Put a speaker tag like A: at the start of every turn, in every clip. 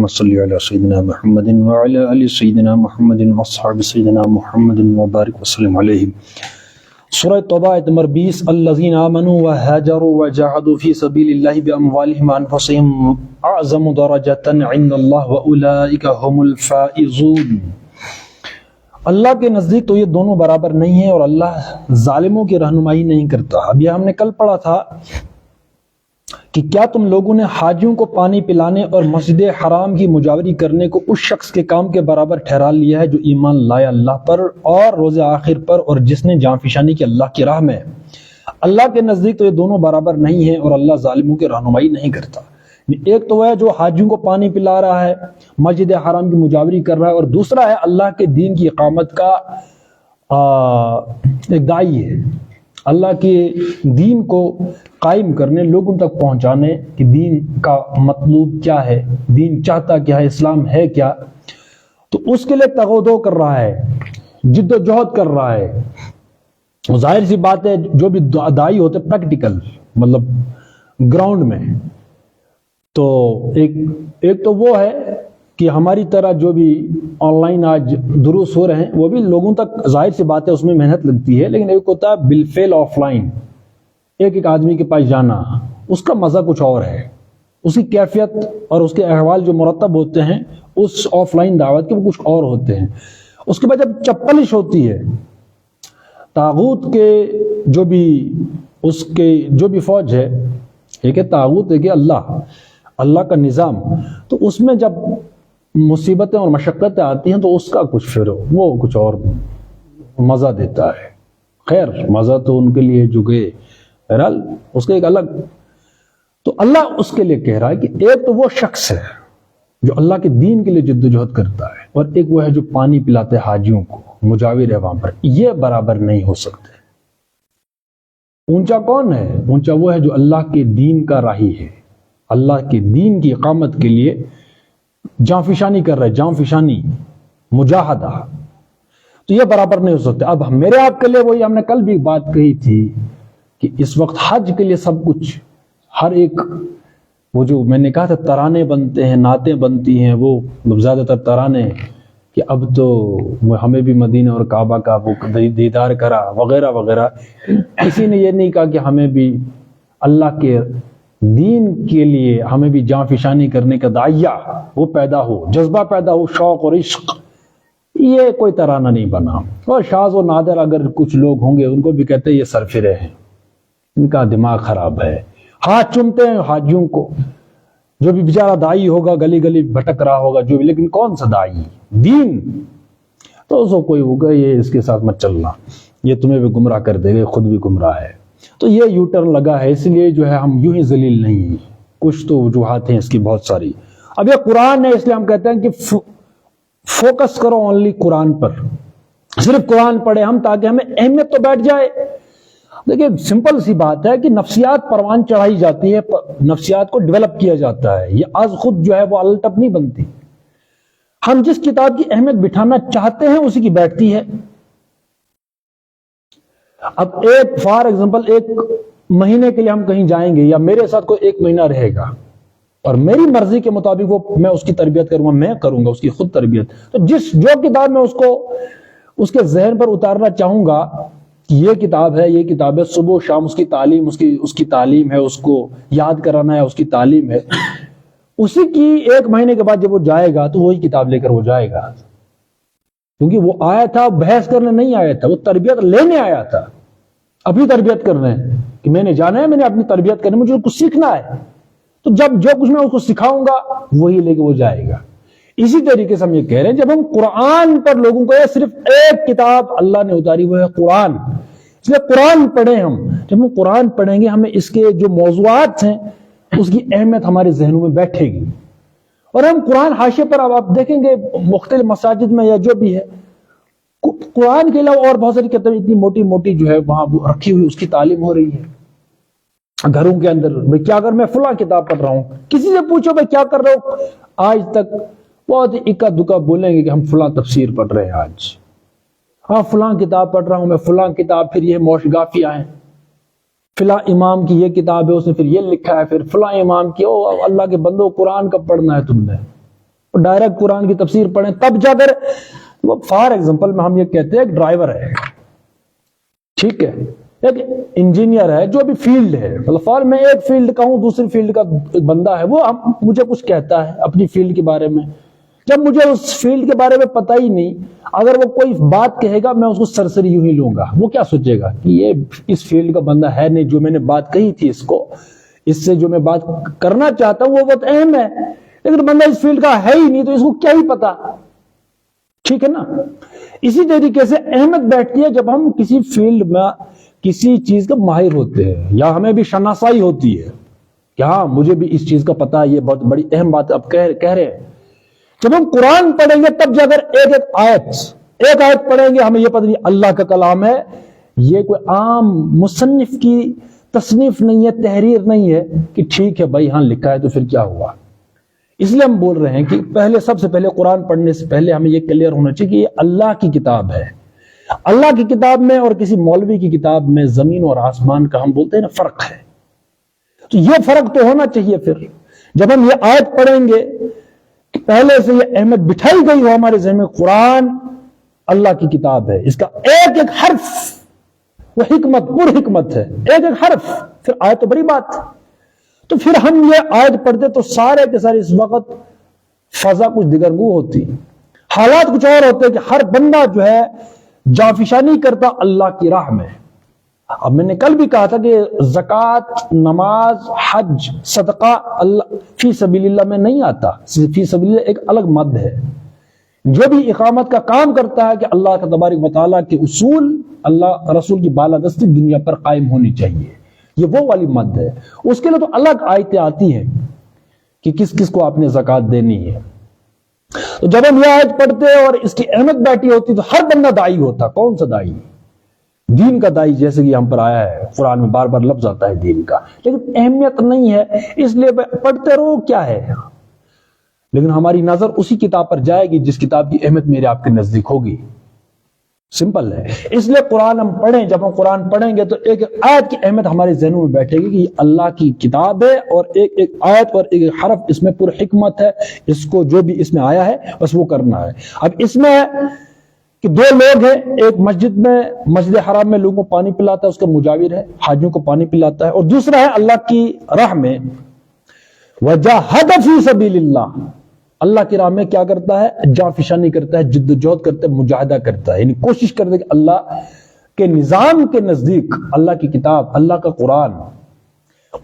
A: صلی علی سیدنا محمد وعلی آل سیدنا محمد واصحاب سیدنا محمد وبارک وسلم علیہم۔ سورہ توبہ آیت نمبر 20، الذین آمنوا وہاجروا وجاہدوا فی سبیل اللہ باموالہم وانفسہم اعظم درجۃ عند اللہ واولئک ھم الفائزون۔ اللہ کے نزدیک تو یہ دونوں برابر نہیں ہیں اور اللہ ظالموں کی رہنمائی نہیں کرتا۔ اب یہ ہم نے کل پڑھا تھا کہ کیا تم لوگوں نے حاجیوں کو پانی پلانے اور مسجد حرام کی مجاوری کرنے کو اس شخص کے کام کے برابر ٹھہرا لیا ہے جو ایمان لایا اللہ پر اور روز آخر پر اور جس نے جان فشانی کی اللہ کی راہ میں؟ اللہ کے نزدیک تو یہ دونوں برابر نہیں ہیں اور اللہ ظالموں کی رہنمائی نہیں کرتا۔ ایک تو وہ ہے جو حاجیوں کو پانی پلا رہا ہے، مسجد حرام کی مجاوری کر رہا ہے، اور دوسرا ہے اللہ کے دین کی اقامت کا ایک داعی ہے، اللہ کے دین کو قائم کرنے، لوگوں تک پہنچانے کہ دین کا مطلوب کیا ہے، دین چاہتا کیا ہے، اسلام ہے کیا، تو اس کے لیے تغودو کر رہا ہے، جد و جہد کر رہا ہے۔ ظاہر سی بات ہے جو بھی داعی ہوتے پریکٹیکل، مطلب گراؤنڈ میں، تو ایک تو وہ ہے کہ ہماری طرح جو بھی آن لائن آج دروس ہو رہے ہیں وہ بھی لوگوں تک ظاہر سی بات ہے اس میں محنت لگتی ہے، لیکن ایک ہوتا ہے بالفعل آف لائن، ایک آدمی کے پاس جانا، اس کا مزہ کچھ اور ہے، اس کی کیفیت اور اس کے احوال جو مرتب ہوتے ہیں اس آف لائن دعوت کے وہ کچھ اور ہوتے ہیں۔ اس کے بعد جب چپلش ہوتی ہے طاغوت کے جو بھی فوج ہے، ایک ہے طاغوت، ایک ہے اللہ کا نظام، تو اس میں جب مصیبتیں اور مشقتیں آتی ہیں تو اس کا کچھ پھر وہ کچھ اور مزہ دیتا ہے۔ خیر مزہ تو ان کے لیے جو گئے، بہرحال اس کا ایک الگ، تو اللہ اس کے لیے کہہ رہا ہے کہ ایک تو وہ شخص ہے جو اللہ کے دین کے لیے جد و جہد کرتا ہے، اور ایک وہ ہے جو پانی پلاتے حاجیوں کو، مجاور ہے وہاں پر، یہ برابر نہیں ہو سکتے۔ اونچا کون ہے؟ اونچا وہ ہے جو اللہ کے دین کا راہی ہے، اللہ کے دین کی اقامت کے لیے جان فشانی کر رہے، جان فشانی، مجاہدہ، تو یہ برابر نہیں ہو سکتے۔ اب میرے آپ کے لیے وہی ہم نے کل بھی بات کہی تھی کہ اس وقت حج کے لیے سب کچھ، ہر ایک وہ جو میں نے کہا تھا ترانے بنتے ہیں، نعتیں بنتی ہیں، وہ زیادہ تر ترانے کہ اب تو ہمیں بھی مدینہ اور کعبہ کا وہ دیدار کرا وغیرہ وغیرہ۔ کسی نے یہ نہیں کہا کہ ہمیں بھی اللہ کے دین کے لیے ہمیں بھی جان فشانی کرنے کا داعیہ وہ پیدا ہو، جذبہ پیدا ہو، شوق اور عشق، یہ کوئی ترانہ نہیں بنا۔ اور شاذ و نادر اگر کچھ لوگ ہوں گے ان کو بھی کہتے ہیں یہ سرفرے ہیں، ان کا دماغ خراب ہے، ہاتھ چومتے ہیں حاجیوں کو، جو بھی بیچارہ داعی ہوگا گلی گلی بھٹک رہا ہوگا جو بھی، لیکن کون سا داعی؟ دین، تو اس کو کوئی ہوگا یہ اس کے ساتھ مت چلنا، یہ تمہیں بھی گمراہ کر دے گا، خود بھی گمراہ ہے۔ تو یہ یو ٹرن لگا ہے، اس لیے جو ہے ہم یوں ہی ذلیل نہیں ہیں، کچھ تو وجوہات ہیں اس کی بہت ساری۔ اب یہ قرآن ہے، اس لیے ہم کہتے ہیں کہ فوکس کرو اونلی قرآن پر، صرف قرآن پڑھے ہم تاکہ ہمیں اہمیت تو بیٹھ جائے۔ دیکھیں سمپل سی بات ہے کہ نفسیات پروان چڑھائی جاتی ہے، نفسیات کو ڈیولپ کیا جاتا ہے، یہ از خود جو ہے وہ الٹپ نہیں بنتی۔ ہم جس کتاب کی اہمیت بٹھانا چاہتے ہیں اسی کی بیٹھتی ہے۔ اب ایک فار ایگزامپل ایک مہینے کے لیے ہم کہیں جائیں گے، یا میرے ساتھ کوئی ایک مہینہ رہے گا اور میری مرضی کے مطابق وہ میں اس کی تربیت کروں گا، میں کروں گا اس کی خود تربیت، تو جو کتاب میں اس کو اس کے ذہن پر اتارنا چاہوں گا کہ یہ کتاب ہے، صبح و شام اس کی تعلیم، اس کی تعلیم ہے، اس کو یاد کرانا ہے، اس کی تعلیم ہے، اسی کی ایک مہینے کے بعد جب وہ جائے گا تو وہی کتاب لے کر وہ جائے گا، کیونکہ وہ آیا تھا بحث کرنے نہیں آیا تھا، وہ تربیت لینے آیا تھا، اپنی تربیت کرنا ہے کہ میں نے جانا ہے، میں نے اپنی تربیت کرنا ہے، مجھے کچھ سیکھنا ہے، تو جب جو کچھ میں اس کو سکھاؤں گا وہی لے کے وہ جائے گا۔ اسی طریقے سے ہم یہ کہہ رہے ہیں جب ہم قرآن پر لوگوں کو صرف ایک کتاب اللہ نے اتاری وہ ہے قرآن، اس لیے قرآن پڑھیں ہم، جب ہم قرآن پڑھیں گے ہمیں اس کے جو موضوعات ہیں اس کی اہمیت ہمارے ذہنوں میں بیٹھے گی، اور ہم قرآن حاشیے پر اب آپ دیکھیں گے مختلف مساجد میں یا جو بھی ہے قرآن کے علاوہ اور بہت ساری کتابیں اتنی موٹی موٹی جو ہے وہاں رکھی ہوئی، اس کی تعلیم ہو رہی ہے گھروں کے اندر۔ بھائی کیا اگر میں فلاں کتاب پڑھ رہا ہوں، کسی سے پوچھو بھائی کیا کر رہے ہو، آج تک بہت اکا دکا بولیں گے کہ ہم فلاں تفسیر پڑھ رہے ہیں، آج ہاں فلاں کتاب پڑھ رہا ہوں میں، فلاں کتاب، پھر یہ موشگافیہ ہیں، فلاں امام کی یہ کتاب ہے اس نے پھر یہ لکھا ہے، پھر فلاں امام کی، او اللہ کے بندو قرآن کب پڑھنا ہے تم نے؟ ڈائریکٹ قرآن کی تفسیر پڑھیں تب جا کر. فار ایگزامپل میں ہم یہ کہتے ہیں ایک ڈرائیور ہے, ٹھیک ہے, ایک انجینئر ہے جو بھی فیلڈ ہے, مطلب میں ایک فیلڈ کا ہوں, دوسری فیلڈ کا ایک بندہ ہے, وہ مجھے کچھ کہتا ہے اپنی فیلڈ کے بارے میں. جب مجھے اس فیلڈ کے بارے میں پتہ ہی نہیں, اگر وہ کوئی بات کہے گا میں اس کو سرسری یوں ہی لوں گا. وہ کیا سوچے گا کہ یہ اس فیلڈ کا بندہ ہے نہیں, جو میں نے بات کہی تھی اس سے جو میں بات کرنا چاہتا ہوں وہ بہت اہم ہے, لیکن بندہ اس فیلڈ کا ہے ہی نہیں تو اس کو کیا ہی پتا, ٹھیک ہے نا. اسی طریقے سے اہمیت بیٹھتی ہے جب ہم کسی فیلڈ میں کسی چیز کا ماہر ہوتے ہیں, یا ہمیں بھی شناسائی ہوتی ہے کہ ہاں مجھے بھی اس چیز کا پتا ہے, یہ بہت بڑی اہم بات آپ کہہ رہے ہیں. جب ہم قرآن پڑھیں گے تب جا کر ایک آیت پڑھیں گے, ہمیں یہ پتہ نہیں اللہ کا کلام ہے, یہ کوئی عام مصنف کی تصنیف نہیں ہے, تحریر نہیں ہے کہ ٹھیک ہے بھائی ہاں لکھا ہے تو پھر کیا ہوا. اس لیے ہم بول رہے ہیں کہ سب سے پہلے قرآن پڑھنے سے پہلے ہمیں یہ کلیئر ہونا چاہیے کہ یہ اللہ کی کتاب ہے. اللہ کی کتاب میں اور کسی مولوی کی کتاب میں زمین اور آسمان کا ہم بولتے ہیں نا فرق ہے. تو یہ فرق تو ہونا چاہیے. پھر جب ہم یہ آیت پڑھیں گے کہ پہلے سے یہ اہمیت بٹھائی گئی ہو ہمارے ذہن میں, قرآن اللہ کی کتاب ہے, اس کا ایک ایک حرف وہ حکمت پر حکمت ہے, ایک ایک حرف. پھر آیت تو بڑی بات. تو پھر ہم یہ آیت پڑھتے تو سارے کے سارے اس وقت فضا کچھ دگرگوں ہوتی, حالات کچھ اور ہوتے کہ ہر بندہ جو ہے جانفشانی کرتا اللہ کی راہ میں. اب میں نے کل بھی کہا تھا کہ زکوٰۃ, نماز, حج, صدقہ اللہ فی سبیل اللہ میں نہیں آتا. فی سبیل اللہ ایک الگ مد ہے. جو بھی اقامت کا کام کرتا ہے کہ اللہ کا تبارک و تعالیٰ کے اصول, اللہ رسول کی بالادستی دنیا پر قائم ہونی چاہیے, یہ وہ والی مد ہے. اس کے لیے تو الگ آیتیں آتی ہیں کہ کس کس کو آپ نے زکوٰۃ دینی ہے. تو جب ہم یہ آیت پڑھتے اور اس کی اہمیت بیٹھی ہوتی تو ہر بندہ داعی ہوتا. کون سا داعی؟ دین کا داعی, جیسے کہ ہم پر آیا ہے قرآن میں بار بار لفظ آتا ہے دین کا, لیکن اہمیت نہیں ہے اس لیے پڑھتے رہو کیا ہے. لیکن ہماری نظر اسی کتاب پر جائے گی جس کتاب کی اہمیت میرے آپ کے نزدیک ہوگی. سمپل ہے. اس لیے قرآن ہم پڑھیں, جب ہم قرآن پڑھیں گے تو ایک آیت کی اہمیت ہمارے ذہنوں میں بیٹھے گی کہ یہ اللہ کی کتاب ہے اور ایک ایک آیت اور ایک ایک حرف اس میں پر حکمت ہے. اس کو جو بھی اس میں آیا ہے بس وہ کرنا ہے. اب اس میں کہ دو لوگ ہیں, ایک مسجد حرام میں لوگوں کو پانی پلاتا ہے, اس کا مجاور ہے, حاجیوں کو پانی پلاتا ہے, اور دوسرا ہے اللہ کی راہ میں وجاہد فی سبیل اللہ, اللہ کی راہ میں کیا کرتا ہے, جانفشانی کرتا ہے, جد و جہد کرتا ہے, مجاہدہ کرتا ہے, یعنی کوشش کرتا ہے کہ اللہ کے نظام کے نزدیک اللہ کی کتاب, اللہ کا قرآن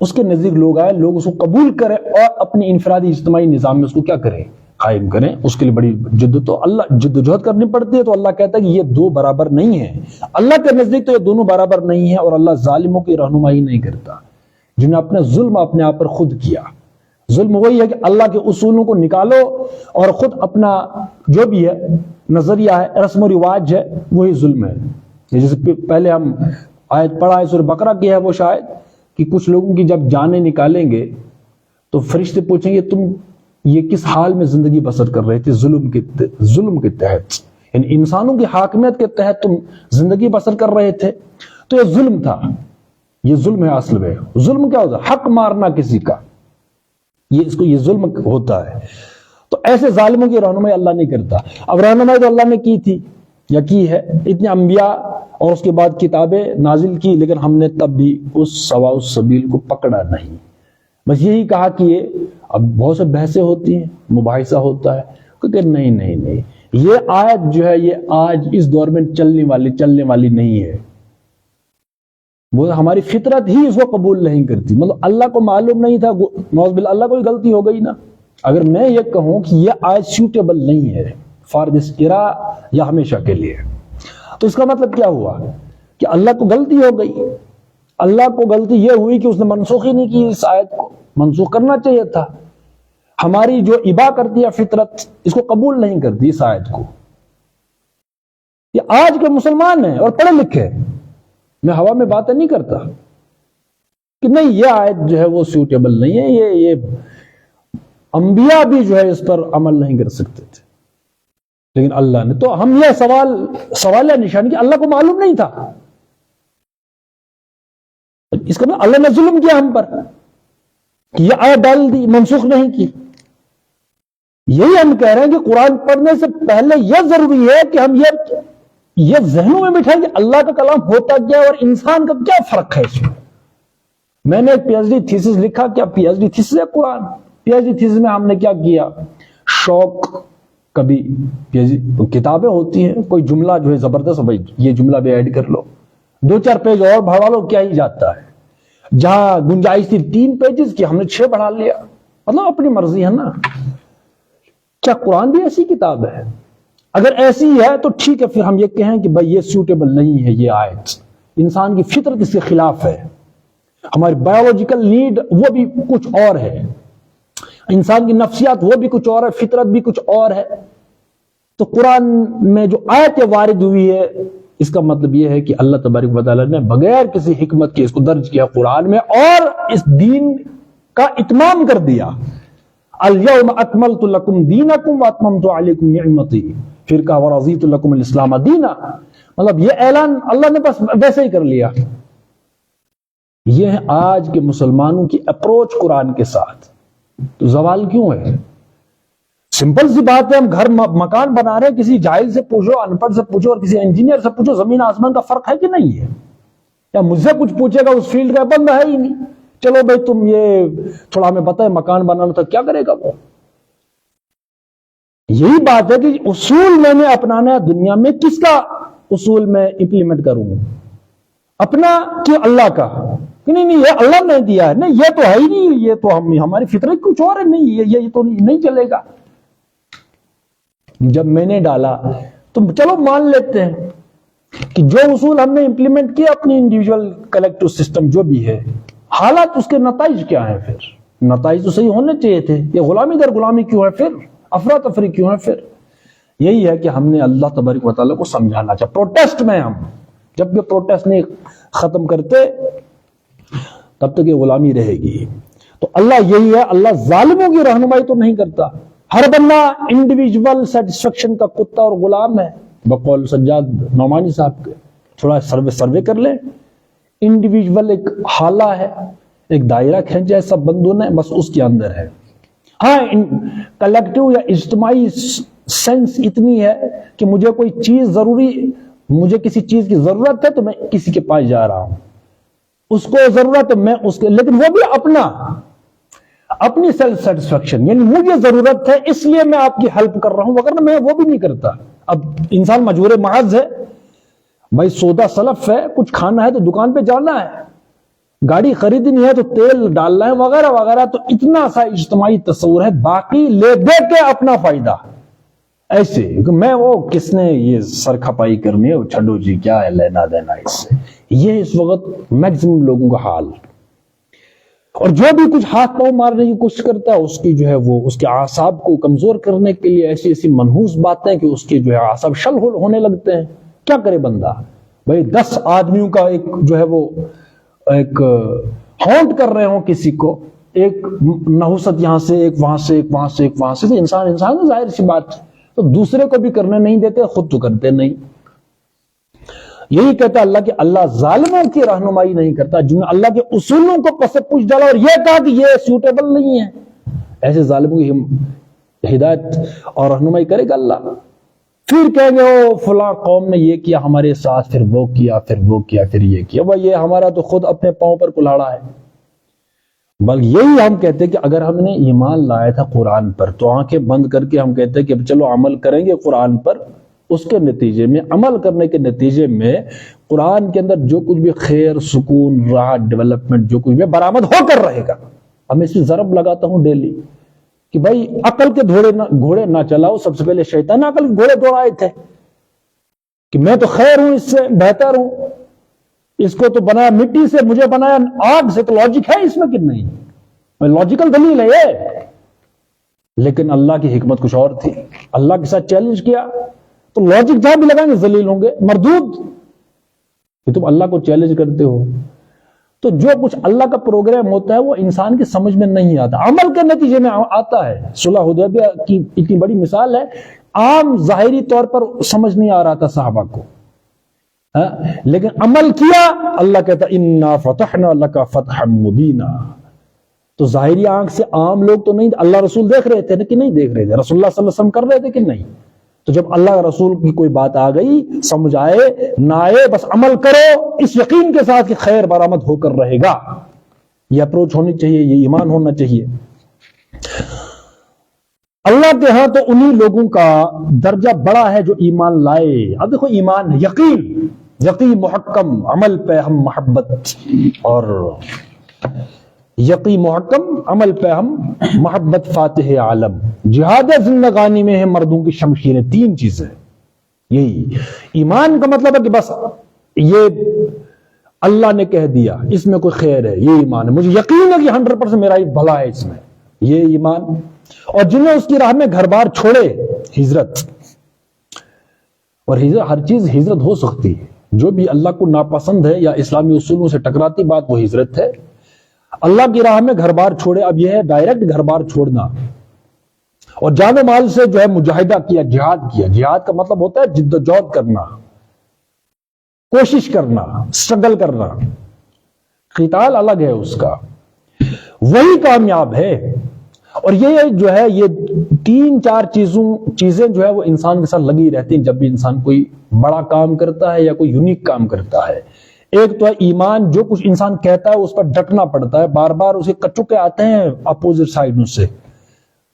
A: اس کے نزدیک لوگ آئے, لوگ اس کو قبول کریں اور اپنی انفرادی اجتماعی نظام میں اس کو کیا کریں, قائم کریں. اس کے لیے بڑی جد و جہد کرنی پڑتی ہے. تو اللہ کہتا ہے کہ یہ دو برابر نہیں ہیں. اللہ کے نزدیک تو یہ دونوں برابر نہیں ہیں, اور اللہ ظالموں کی رہنمائی نہیں کرتا جنہیں اپنے ظلم اپنے آپ پر خود کیا. ظلم وہی ہے کہ اللہ کے اصولوں کو نکالو اور خود اپنا جو بھی ہے نظریہ ہے, رسم و رواج ہے, وہی ظلم ہے. جیسے پہلے ہم آیت پڑھا ہے سورہ بقرہ کی ہے وہ شاید, کہ کچھ لوگوں کی جب جانیں نکالیں گے تو فرشتے پوچھیں گے تم یہ کس حال میں زندگی بسر کر رہے تھے, ظلم کے تحت, یعنی انسانوں کی حاکمیت کے تحت تم زندگی بسر کر رہے تھے. تو یہ ظلم تھا, یہ ظلم ہے اصل میں. ظلم کیا ہوتا ہے, حق مارنا کسی کا, یہ ظلم ہوتا ہے. تو ایسے ظالموں کی رہنمائی اللہ نہیں کرتا. اب رہنمائی تو اللہ نے کی تھی یا کی ہے, اتنے انبیاء اور اس کے بعد کتابیں نازل کی, لیکن ہم نے تب بھی اس سواء السبیل کو پکڑا نہیں. بس یہی کہا کہ یہ اب بہت سے بحثیں ہوتی ہیں, مباحثہ ہوتا ہے, کہ نہیں یہ آیت جو ہے یہ آج اس دور میں چلنے والی نہیں ہے. وہ ہماری فطرت ہی اس کو قبول نہیں کرتی. مطلب اللہ کو معلوم نہیں تھا, نعوذ باللہ اللہ کو غلطی ہو گئی نا. اگر میں یہ کہوں کہ یہ آیت سیوٹیبل نہیں ہے فار دس ایرا یا ہمیشہ کے لیے, تو اس کا مطلب کیا ہوا کہ اللہ کو غلطی ہو گئی. اللہ کو غلطی یہ ہوئی کہ اس نے منسوخ ہی نہیں کی, اس آیت کو منسوخ کرنا چاہیے تھا. ہماری جو ابا کرتی ہے فطرت اس کو قبول نہیں کرتی اس آیت کو. یہ آج کے مسلمان ہیں اور پڑھے لکھے, میں ہوا میں باتیں نہیں کرتا کہ نہیں یہ آیت جو ہے وہ سیوٹیبل نہیں ہے, یہ انبیاء بھی جو ہے اس پر عمل نہیں کر سکتے تھے, لیکن اللہ نے. تو ہم یہ سوال یا نشانی کہ اللہ کو معلوم نہیں تھا, اس کا اللہ نے ظلم کیا ہم پر کہ یہ آیت ڈال دی, منسوخ نہیں کی. یہی ہم کہہ رہے ہیں کہ قرآن پڑھنے سے پہلے یہ ضروری ہے کہ ہم یہ ذہنوں میں بٹھائیں کہ اللہ کا کلام ہوتا کیا اور انسان کا کیا فرق ہے اس میں نے ایک پی ایچ ڈی تھیسس لکھا. کیا پی ایچ ڈی تھیسس ہے قرآن؟ پی ایچ ڈی تھیسس میں ہم نے کیا کیا؟ شوق کبھی کتابیں ہوتی ہیں، کوئی جملہ جو ہے زبردست، بھائی یہ جملہ بھی ایڈ کر لو، 2-4 پیج اور بڑھا لو، کیا ہی جاتا ہے. جہاں گنجائش تھی 3 پیجز کی، ہم نے 6 بڑھا لیا. مطلب اپنی مرضی ہے نا. کیا قرآن بھی ایسی کتاب ہے؟ اگر ایسی ہے تو ٹھیک ہے، پھر ہم یہ کہیں کہ بھائی یہ سیوٹیبل نہیں ہے، یہ آیت انسان کی فطرت اس کے خلاف ہے، ہماری بایولوجیکل نیڈ وہ بھی کچھ اور ہے، انسان کی نفسیات وہ بھی کچھ اور ہے، فطرت بھی کچھ اور ہے. تو قرآن میں جو آیت وارد ہوئی ہے، اس کا مطلب یہ ہے کہ اللہ تبارک و تعالی نے بغیر کسی حکمت کے اس کو درج کیا قرآن میں، اور اس دین کا اتمام کر دیا. الیوم اکملت لکم دینکم واتممت علیکم نعمتی، فرقہ ورضیت لکم الاسلام دینا. مطلب یہ اعلان اللہ نے بس ویسے ہی کر لیا. یہ ہے آج کے مسلمانوں کی اپروچ قرآن کے ساتھ. تو زوال کیوں ہے؟ سمپل سی بات ہے، ہم گھر مکان بنا رہے ہیں، کسی جاہل سے پوچھو، ان پڑھ سے پوچھو، اور کسی انجینئر سے پوچھو، زمین آسمان کا فرق ہے کہ نہیں ہے؟ یا مجھ سے کچھ پوچھے گا، اس فیلڈ کا بندہ ہے ہی نہیں، چلو بھائی تم یہ تھوڑا ہمیں پتہ ہے مکان بنانا تھا، کیا کرے گا وہ؟ یہی بات ہے کہ اصول میں نے اپنانا ہے دنیا میں. کس کا اصول میں امپلیمنٹ کروں؟ اپنا کہ اللہ کا؟ کہ نہیں یہ اللہ نے دیا ہے، نہیں یہ تو ہے ہی نہیں، یہ تو ہماری فطرت کچھ اور ہے، نہیں یہ تو نہیں چلے گا. جب میں نے ڈالا تو چلو مان لیتے ہیں کہ جو اصول ہم نے امپلیمنٹ کیا اپنی انڈیویجول کلیکٹو سسٹم جو بھی ہے، حالات اس کے نتائج کیا ہیں؟ پھر نتائج تو صحیح ہونے چاہیے تھے. یہ غلامی در غلامی کیوں ہے؟ پھر افراتفری کیوں ہے؟ پھر یہی ہے کہ ہم نے اللہ تبارک و تعالیٰ کو سمجھانا چاہا. پروٹیسٹ میں ہم جب یہ پروٹیسٹ نہیں ختم کرتے تب تک یہ غلامی رہے گی. تو اللہ یہی ہے، اللہ ظالموں کی رہنمائی تو نہیں کرتا. ہر بندہ انڈیویجول سیٹسفیکشن کا کتا اور غلام ہے. بقول سجاد نعمانی صاحب کے تھوڑا سروے کر لیں. انڈیویجول ایک حالہ ہے، ایک دائرہ کھینچا ہے سب بندوں نے، بس اس کے اندر ہے. ہاں کلیکٹیو یا اجتماعی سینس اتنی ہے کہ مجھے کوئی چیز ضروری، مجھے کسی چیز کی ضرورت ہے تو میں کسی کے پاس جا رہا ہوں، اس کو ضرورت ہے میں اس کے، لیکن وہ بھی اپنی سیلف سیٹسفیکشن، یعنی مجھے ضرورت ہے اس لیے میں آپ کی ہیلپ کر رہا ہوں، وگرنہ میں وہ بھی نہیں کرتا. اب انسان مجبور محض ہے، بھائی سودا سلف ہے، کچھ کھانا ہے تو دکان پہ جانا ہے، گاڑی خریدنی ہے تو تیل ڈالنا ہے وغیرہ وغیرہ. تو اتنا سا اجتماعی تصور ہے، باقی لے دے کے اپنا فائدہ. ایسے میں وہ کس نے یہ سر کھپائی کرنی ہے، چھڈو جی کیا ہے لینا دینا اس سے. یہ اس وقت میکسیمم لوگوں کا حال. اور جو بھی کچھ ہاتھ پاؤں مارنے کی کوشش کرتا ہے، اس کی جو ہے وہ اس کے اعصاب کو کمزور کرنے کے لیے ایسی ایسی منحوس باتیں کہ اس کے جو ہے اعصاب شل ہونے لگتے ہیں. کیا کرے بندہ؟ بھائی 10 آدمیوں کا ایک جو ہے وہ ایک ہانٹ کر رہے ہوں کسی کو، ایک نحوست یہاں سے، ایک وہاں سے، ایک وہاں سے، ایک وہاں سے. انسان ظاہر سی بات، تو دوسرے کو بھی کرنے نہیں دیتے، خود تو کرتے نہیں. یہی کہتا اللہ کہ اللہ ظالموں کی رہنمائی نہیں کرتا، جن نے اللہ کے اصولوں کو پس پوچھ ڈالا اور یہ کہا کہ یہ سیوٹیبل نہیں ہے. ایسے ظالموں کی ہدایت اور رہنمائی کرے گا اللہ؟ پھر کہیں گے او فلاں قوم نے یہ کیا ہمارے ساتھ، پھر وہ کیا، پھر وہ کیا، پھر یہ کیا. بھائی یہ ہمارا تو خود اپنے پاؤں پر کلاڑا ہے. بلکہ یہی ہم کہتے ہیں کہ اگر ہم نے ایمان لایا تھا قرآن پر تو آنکھیں بند کر کے ہم کہتے ہیں کہ چلو عمل کریں گے قرآن پر. اس کے نتیجے میں، عمل کرنے کے نتیجے میں قرآن کے اندر جو کچھ بھی خیر، سکون، راحت، ڈیولپمنٹ جو کچھ بھی برآمد ہو کر رہے گا. میں اس کی ضرب لگاتا ہوں ڈیلی کہ بھائی عقل کے گھوڑے نہ چلاؤ. سب سے پہلے شیطان عقل کے گھوڑے دوڑائے تھے کہ میں تو خیر ہوں، اس سے بہتر ہوں، اس کو تو بنایا مٹی سے، مجھے بنایا آگ سے. تو لاجک ہے اس میں کہ نہیں؟ لاجیکل دلیل ہے یہ. لیکن اللہ کی حکمت کچھ اور تھی. اللہ کے ساتھ چیلنج کیا تو لاجک جہاں بھی لگائیں گے ذلیل ہوں گے، مردود. کہ تم اللہ کو چیلنج کرتے ہو. تو جو کچھ اللہ کا پروگرام ہوتا ہے وہ انسان کی سمجھ میں نہیں آتا، عمل کے نتیجے میں آتا ہے. صلح حدیبیہ کی اتنی بڑی مثال ہے. عام ظاہری طور پر سمجھ نہیں آ رہا تھا صحابہ کو، لیکن عمل کیا. اللہ کہتا انا فتحنا لک فتحا مبینا. تو ظاہری آنکھ سے عام لوگ تو نہیں، اللہ رسول دیکھ رہے تھے نا کہ نہیں دیکھ رہے تھے؟ رسول اللہ صلی اللہ علیہ وسلم کر رہے تھے کہ نہیں؟ تو جب اللہ رسول کی کوئی بات آ گئی، سمجھ آئے نہ آئے، بس عمل کرو اس یقین کے ساتھ کہ خیر برآمد ہو کر رہے گا. یہ اپروچ ہونی چاہیے، یہ ایمان ہونا چاہیے. اللہ کے ہاں تو انہی لوگوں کا درجہ بڑا ہے جو ایمان لائے. اب دیکھو ایمان ہے، یقین محکم، عمل پہ ہم محبت، اور یقین محکم عمل پہ ہم محبت. فاتح عالم جہاد زندگانی میں ہے مردوں کی شمشیریں. 3 چیزیں یہی. ایمان کا مطلب ہے کہ بس یہ اللہ نے کہہ دیا اس میں کوئی خیر ہے، یہ ایمان ہے. مجھے یقین ہے کہ 100% میرا ہی بھلا ہے اس میں، یہ ایمان. اور جنہیں اس کی راہ میں گھر بار چھوڑے، ہجرت. اور ہر چیز ہجرت ہو سکتی ہے. جو بھی اللہ کو ناپسند ہے یا اسلامی اصولوں سے ٹکراتی بات، وہ ہجرت ہے. اللہ کی راہ میں گھر بار چھوڑے. اب یہ ہے ڈائریکٹ گھر بار چھوڑنا، اور جان و مال سے جو ہے مجاہدہ کیا، جہاد کیا. جہاد کا مطلب ہوتا ہے جد و جہد کرنا، کوشش کرنا، اسٹرگل کرنا. قتال الگ ہے اس کا، وہی کامیاب ہے. اور یہ جو ہے یہ 3-4 چیزیں جو ہے وہ انسان کے ساتھ لگی رہتی ہیں جب بھی انسان کوئی بڑا کام کرتا ہے یا کوئی یونیک کام کرتا ہے. ایک تو ہے ایمان، جو کچھ انسان کہتا ہے اس پر ڈٹنا پڑتا ہے. بار بار اسے کچوکے آتے ہیں اپوزٹ سائڈ سے،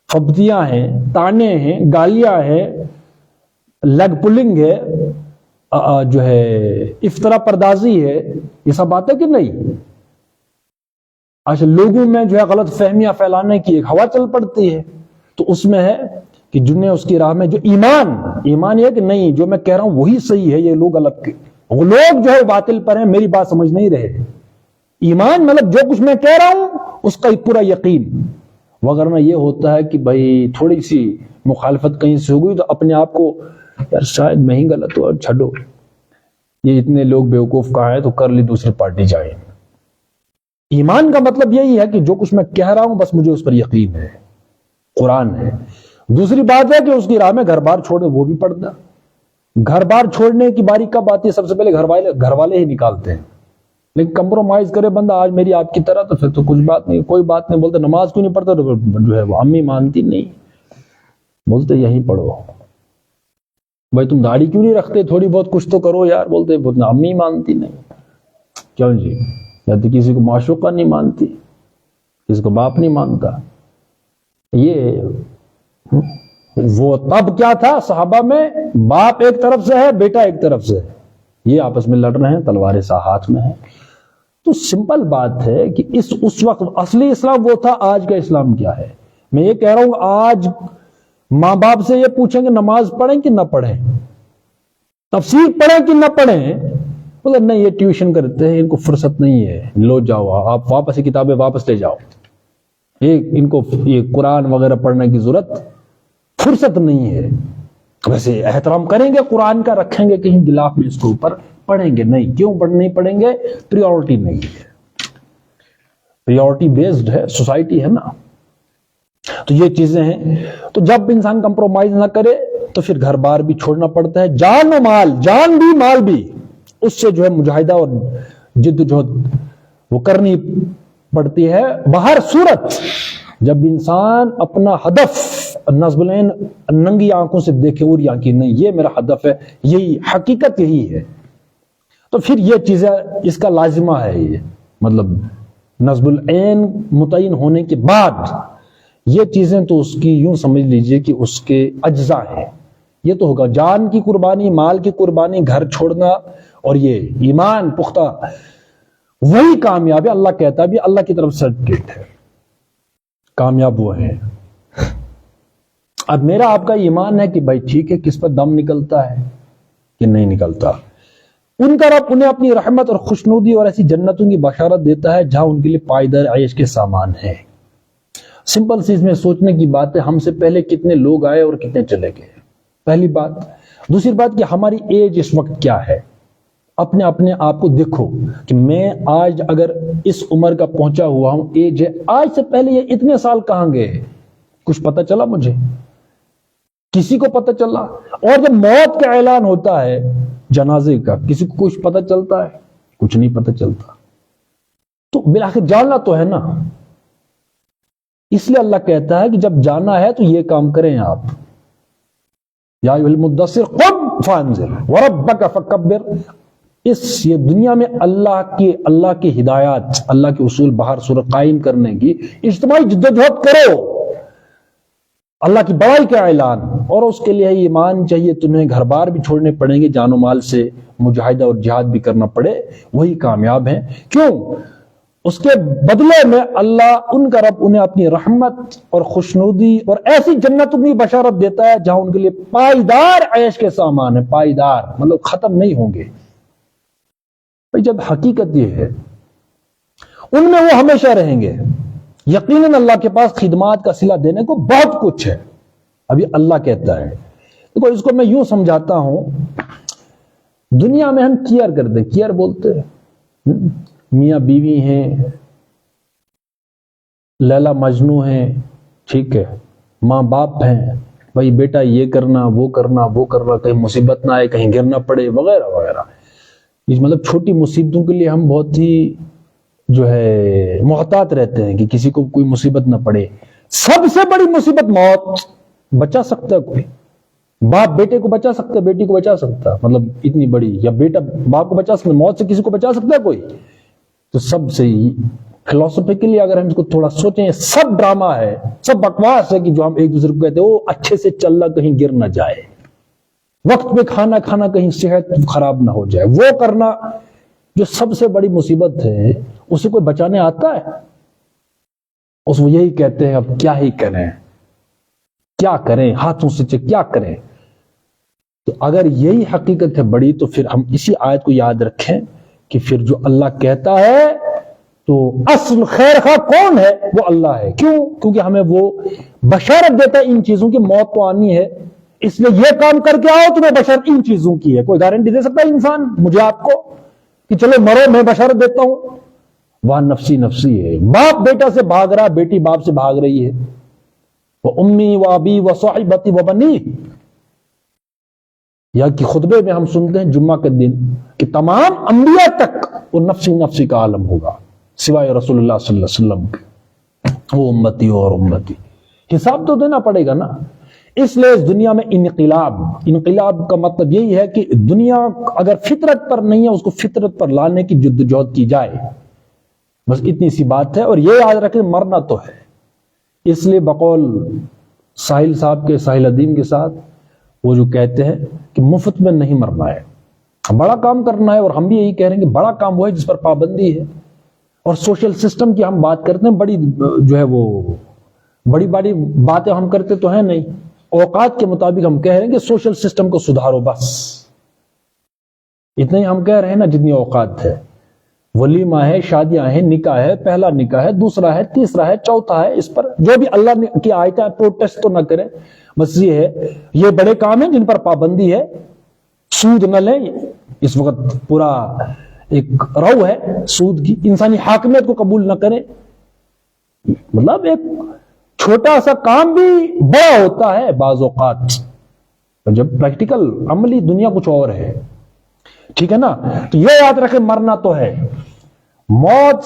A: فبدیاں ہیں، تانے ہیں، گالیاں ہیں، لیگ پلنگ ہے، جو ہے افطرا پردازی ہے. یہ سب بات ہے کہ نہیں؟ اچھا، لوگوں میں جو ہے غلط فہمیاں پھیلانے کی ایک ہوا چل پڑتی ہے. تو اس میں ہے کہ جنہیں اس کی راہ میں جو ایمان یہ کہ نہیں، جو میں کہہ رہا ہوں وہی صحیح ہے، یہ لوگ الگ کے لوگ جو ہے باطل پر ہیں، میری بات سمجھ نہیں رہے. ایمان مطلب جو کچھ میں کہہ رہا ہوں اس کا پورا یقین. وغیرہ یہ ہوتا ہے کہ بھائی تھوڑی سی مخالفت کہیں سے ہو گئی تو اپنے آپ کو یار شاید میں ہی غلط ہوں، چھڈو، یہ اتنے لوگ بیوقوف کہاں ہیں تو کر لی دوسری پارٹی جائے. ایمان کا مطلب یہی ہے کہ جو کچھ میں کہہ رہا ہوں بس مجھے اس پر یقین ہے، قرآن ہے. دوسری بات ہے کہ اس کی راہ میں گھر بار چھوڑے، وہ بھی پڑھنا. گھر بار چھوڑنے کی باری کب آتی ہے؟ سب سے پہلے گھر والے ہی نکالتے ہیں. لیکن کمپرومائز کرے بندہ آج میری آپ کی طرح، تو پھر تو کچھ بات نہیں، کوئی بات نہیں. بولتے نماز کیوں نہیں پڑھتا؟ تو جو ہے وہ امی مانتی نہیں، بولتے یہیں پڑھو. بھائی تم داڑھی کیوں نہیں رکھتے؟ تھوڑی بہت کچھ تو کرو یار. بولتے امی مانتی نہیں. کیوں جی؟ یا تو کسی کو معشوقہ نہیں مانتی، کسی کو باپ نہیں مانتا. یہ وہ تب کیا تھا صحابہ میں؟ باپ ایک طرف سے ہے، بیٹا ایک طرف سے ہے، یہ آپس میں لڑ رہے ہیں، تلواریں ہاتھ میں ہیں. تو سمپل بات ہے کہ اس وقت اصلی اسلام وہ تھا. آج کا اسلام کیا ہے؟ میں یہ کہہ رہا ہوں آج ماں باپ سے یہ پوچھیں کہ نماز پڑھیں کہ نہ پڑھیں، تفسیر پڑھیں کہ نہ پڑھیں، بولے نہیں یہ ٹیوشن کرتے ہیں، ان کو فرصت نہیں ہے. لو جاؤ آپ واپس یہ کتابیں واپس لے جاؤ، ان کو یہ قرآن وغیرہ پڑھنے کی ضرورت، فرصت نہیں ہے. ویسے احترام کریں گے قرآن کا، رکھیں گے کہیں غلاف میں اس کے اوپر، پڑھیں گے نہیں. کیوں نہیں پڑھیں گے؟ پریورٹی نہیں ہے، پریورٹی بیسڈ ہے سوسائٹی ہے نا. تو یہ چیزیں ہیں. تو جب انسان کمپرومائز نہ کرے تو پھر گھر بار بھی چھوڑنا پڑتا ہے. جان و مال، جان بھی مال بھی، اس سے جو ہے مجاہدہ اور جد و جہد وہ کرنی پڑتی ہے. باہر صورت جب انسان اپنا ہدف نصب العین ننگی آنکھوں سے دیکھے اور یہ کہ نہیں یہ میرا ہدف ہے، یہی حقیقت یہی ہے، تو پھر یہ چیزیں اس کا لازمہ ہے. یہ مطلب نصب العین متعین ہونے کے بعد یہ چیزیں تو اس کی یوں سمجھ لیجئے کہ اس کے اجزاء ہیں. یہ تو ہوگا جان کی قربانی، مال کی قربانی، گھر چھوڑنا، اور یہ ایمان پختہ، وہی کامیاب ہے. اللہ کہتا ہے بھی اللہ کی طرف سرٹیفکیٹ ہے، کامیاب وہ ہے. اب میرا آپ کا ایمان ہے کہ بھائی ٹھیک ہے، کس پر دم نکلتا ہے کہ نہیں نکلتا. ان کا رب انہیں اپنی رحمت اور خوشنودی اور ایسی جنتوں کی بشارت دیتا ہے جہاں ان کے لیے پائیدار عیش کے سامان ہیں. سمپل سی اس میں سوچنے کی بات ہے، ہم سے پہلے کتنے لوگ آئے اور کتنے چلے گئے، پہلی بات. دوسری بات کہ ہماری ایج اس وقت کیا ہے. اپنے آپ کو دیکھو کہ میں آج اگر اس عمر کا پہنچا ہوا ہوں، ایج ہے، آج سے پہلے یہ اتنے سال کہاں گئے؟ کچھ پتہ چلا مجھے؟ کسی کو پتہ چلا؟ اور جب موت کا اعلان ہوتا ہے جنازے کا، کسی کو کچھ پتہ چلتا ہے؟ کچھ نہیں پتہ چلتا. تو بالآخر جاننا تو ہے نا. اس لیے اللہ کہتا ہے کہ جب جانا ہے تو یہ کام کریں آپ، یا ایھا المدثر قم فانذر وربک فکبر۔ یہ دنیا میں اللہ کی ہدایات، اللہ کے اصول باہر صورت قائم کرنے کی اجتماعی جدوجہد کرو، اللہ کی بڑائی کا اعلان، اور اس کے لیے ایمان چاہیے، تمہیں گھر بار بھی چھوڑنے پڑیں گے، جان و مال سے مجاہدہ اور جہاد بھی کرنا پڑے، وہی کامیاب ہیں۔ کیوں؟ اس کے بدلے میں اللہ ان کا رب انہیں اپنی رحمت اور خوشنودی اور ایسی جنتوں کی بشارت دیتا ہے جہاں ان کے لیے پائیدار عیش کے سامان ہے، پائیدار مطلب ختم نہیں ہوں گے۔ بھئی جب حقیقت یہ ہے ان میں وہ ہمیشہ رہیں گے، یقیناً اللہ کے پاس خدمات کا صلہ دینے کو بہت کچھ ہے۔ ابھی اللہ کہتا ہے، دیکھو اس کو میں یوں سمجھاتا ہوں، دنیا میں ہم کیئر کرتے، کیئر بولتے ہیں، میاں بیوی ہیں، لیلا مجنو ہیں، ٹھیک ہے، ماں باپ ہیں، بھائی بیٹا یہ کرنا وہ کرنا وہ کرنا، کہیں مصیبت نہ آئے، کہیں گرنا پڑے، وغیرہ وغیرہ۔ مطلب چھوٹی مصیبتوں کے لیے ہم بہت ہی جو ہے محتاط رہتے ہیں کہ کسی کو کوئی مصیبت نہ پڑے۔ سب سے بڑی مصیبت موت، بچا سکتا ہے کوئی؟ باپ بیٹے کو بچا سکتا ہے، بیٹی کو بچا سکتا ہے، مطلب اتنی بڑی، یا بیٹا باپ کو بچا سکتا ہے، موت سے کسی کو بچا سکتا ہے کوئی؟ تو سب سے فلسفیکلی اگر ہم اس کو تھوڑا سوچیں، سب ڈرامہ ہے، سب بکواس ہے کہ جو ہم ایک دوسرے کو کہتے ہیں وہ اچھے سے چلنا، کہیں گر نہ جائے، وقت پہ کھانا کھانا، کہیں صحت خراب نہ ہو جائے، وہ کرنا جو سب سے بڑی مصیبت ہے، اسے کوئی بچانے آتا ہے؟ اس وہ یہی کہتے ہیں اب کیا ہی کریں، کیا کریں، ہاتھوں سے کیا کریں۔ تو اگر یہی حقیقت ہے بڑی، تو پھر ہم اسی آیت کو یاد رکھیں کہ پھر جو اللہ کہتا ہے تو اصل خیر خواہ کون ہے؟ وہ اللہ ہے۔ کیوں؟ کیونکہ ہمیں وہ بشارت دیتا ہے ان چیزوں کی، موت تو آنی ہے، اس لیے یہ کام کر کے آؤ، تمہیں بشارت ان چیزوں کی ہے۔ کوئی گارنٹی دے سکتا ہے انسان مجھے آپ کو کہ چلو مرو، میں بشارت دیتا ہوں؟ وہاں نفسی نفسی ہے، باپ بیٹا سے بھاگ رہا، بیٹی باپ سے بھاگ رہی ہے، وہ امی و ابی و صاحبتی و بنی۔ یا کہ خطبے میں ہم سنتے ہیں جمعہ کے دن کہ تمام انبیاء تک وہ نفسی نفسی کا عالم ہوگا سوائے رسول اللہ صلی اللہ علیہ وسلم کے، وہ امتی اور امتی۔ حساب تو دینا پڑے گا نا۔ اس لیے اس دنیا میں انقلاب کا مطلب یہی ہے کہ دنیا اگر فطرت پر نہیں ہے، اس کو فطرت پر لانے کی جدوجہد کی جائے، بس اتنی سی بات ہے۔ اور یہ یاد رکھیں مرنا تو ہے، اس لیے بقول ساحل صاحب کے، ساحل ادیم کے ساتھ، وہ جو کہتے ہیں کہ مفت میں نہیں مرنا ہے، بڑا کام کرنا ہے۔ اور ہم بھی یہی کہہ رہے ہیں کہ بڑا کام وہ ہے جس پر پابندی ہے۔ اور سوشل سسٹم کی ہم بات کرتے ہیں، بڑی جو ہے وہ بڑی بڑی باتیں ہم کرتے تو ہیں نہیں، اوقات کے مطابق ہم کہہ رہے ہیں کہ سوشل سسٹم کو سدھارو، بس اتنا ہی ہم کہہ رہے ہیں نا جتنی اوقات ہے۔ ولیمہ ہے، شادیاں ہیں، نکاح ہے، پہلا نکاح ہے، دوسرا ہے، تیسرا ہے، چوتھا ہے، اس پر جو بھی اللہ کی آیتیں پروٹیسٹ تو نہ کریں، بس یہ ہے، یہ بڑے کام ہیں جن پر پابندی ہے۔ سود نہ لیں، اس وقت پورا ایک رو ہے سود کی، انسانی حاکمیت کو قبول نہ کریں، مطلب ایک چھوٹا سا کام بھی بڑا ہوتا ہے بعض اوقات، جب پریکٹیکل عملی دنیا کچھ اور ہے، ٹھیک ہے نا۔ تو یہ یاد رکھیں مرنا تو ہے، موت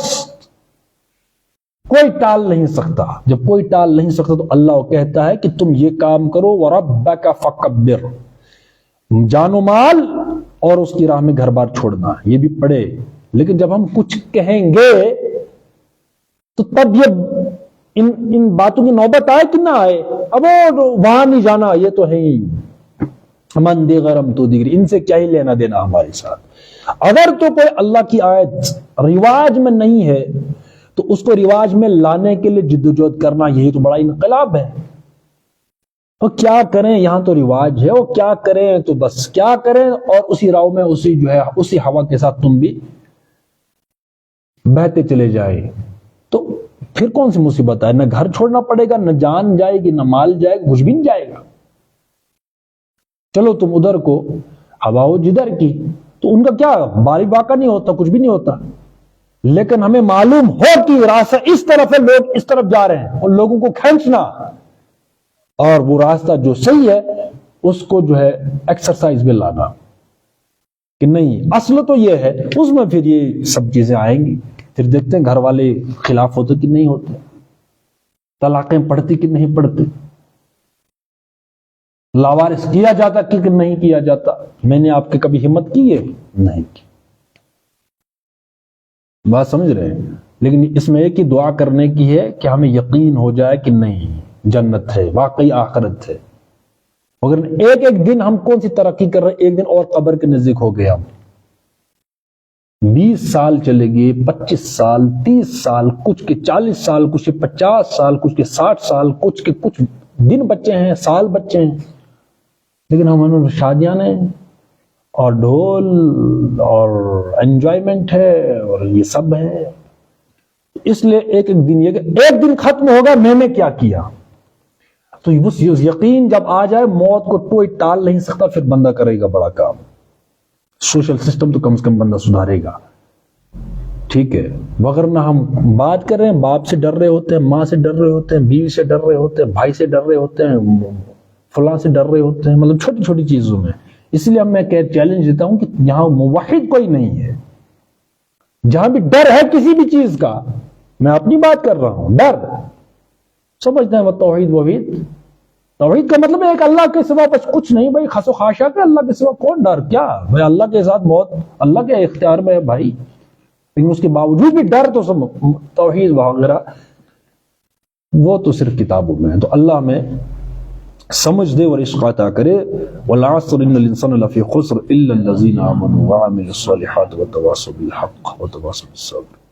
A: کوئی ٹال نہیں سکتا۔ جب کوئی ٹال نہیں سکتا تو اللہ کہتا ہے کہ تم یہ کام کرو، وَرَبَّكَ فَكَبِّرْ، جان و مال اور اس کی راہ میں گھر بار چھوڑنا، یہ بھی پڑے۔ لیکن جب ہم کچھ کہیں گے تو تب یہ ان باتوں کی نوبت آئے کہ نہ آئے، اب وہاں نہیں جانا، یہ تو ہے ہی، من دیغرم تو دیگر، ان سے کیا ہی لینا دینا ہمارے ساتھ۔ اگر تو کوئی اللہ کی آیت رواج میں نہیں ہے تو اس کو رواج میں لانے کے لیے جدوجہد کرنا، یہی تو بڑا انقلاب ہے۔ تو کیا کریں، یہاں تو رواج ہے، وہ کیا کریں تو بس کیا کریں، اور اسی راہ میں اسی جو ہے اسی ہوا کے ساتھ تم بھی بہتے چلے جائیں، تو پھر کون سی مصیبت ہے؟ نہ گھر چھوڑنا پڑے گا، نہ جان جائے گی، نہ مال جائے گا، کچھ بھی نہیں جائے گا۔ چلو تم ادھر کو ہوا ہو جدھر کی، تو ان کا کیا باری باقا نہیں ہوتا، کچھ بھی نہیں ہوتا، لیکن ہمیں معلوم ہو کہ راستہ اس طرف ہے، لوگ اس طرف جا رہے ہیں، اور لوگوں کو کھینچنا، اور وہ راستہ جو صحیح ہے اس کو جو ہے ایکسرسائز میں لانا کہ نہیں اصل تو یہ ہے، اس میں پھر یہ سب چیزیں آئیں گی، پھر دیکھتے ہیں گھر والے خلاف ہوتے کہ نہیں ہوتے۔ طلاقیں پڑھتی کہ نہیں پڑھتی؟ لاوارث کیا جاتا کہ نہیں کیا جاتا؟ میں نے آپ کی کبھی ہمت کی ہے؟ نہیں کی۔ بات سمجھ رہے ہیں؟ لیکن اس میں ایک ہی دعا کرنے کی ہے کہ ہمیں یقین ہو جائے کہ نہیں جنت ہے، واقعی آخرت ہے۔ مگر ایک ایک دن ہم کون سی ترقی کر رہے ہیں، ایک دن اور قبر کے نزدیک ہو گیا۔ 20 سال چلے گئے، 25 سال، 30 سال، کچھ کے 40 سال، کچھ کے 50 سال، کچھ کے 60 سال، کچھ کے کچھ دن بچے ہیں، سال بچے ہیں، لیکن ہمیں شادیاں ہیں اور ڈھول اور انجوائمنٹ ہے اور یہ سب ہے۔ اس لیے ایک ایک دن یہ ایک دن ختم ہوگا، میں نے کیا کیا؟ تو اس یقین جب آ جائے موت کو کوئی ٹال نہیں سکتا، پھر بندہ کرے گا بڑا کام۔ سوشل سسٹم تو کم سے کم بندہ سدھارے گا، ٹھیک ہے؟ وغیرہ ہم بات کر رہے ہیں، باپ سے ڈر رہے ہوتے ہیں، ماں سے ڈر رہے ہوتے ہیں، بیوی سے ڈر رہے ہوتے ہیں، بھائی سے ڈر رہے ہوتے ہیں، فلاں سے ڈر رہے ہوتے ہیں، مطلب چھوٹی چھوٹی چیزوں میں۔ اس لیے میں چیلنج دیتا ہوں کہ یہاں موحد کوئی نہیں ہے، جہاں بھی ڈر ہے کسی بھی چیز کا، میں اپنی بات کر رہا ہوں، ڈر سمجھتے ہیں وہ توحید وحید۔ توحید کا مطلب ہے ایک اللہ کے سوا بس کچھ نہیں بھائی، خس و خاشا کہ اللہ کے سوا کون ڈر، کیا بھائی اللہ کے ساتھ موت اللہ کے اختیار میں ہے بھائی، لیکن اس کے باوجود بھی ڈر تو سب توحید وغیرہ وہ تو صرف کتابوں میں ہے۔ تو اللہ ہمیں سمجھ دے اور عشق عطا کرے۔ والعصر ان الانسان لفی خسر الا الذین آمنوا وعملوا الصالحات وتواصوا بالحق وتواصوا بالصبر۔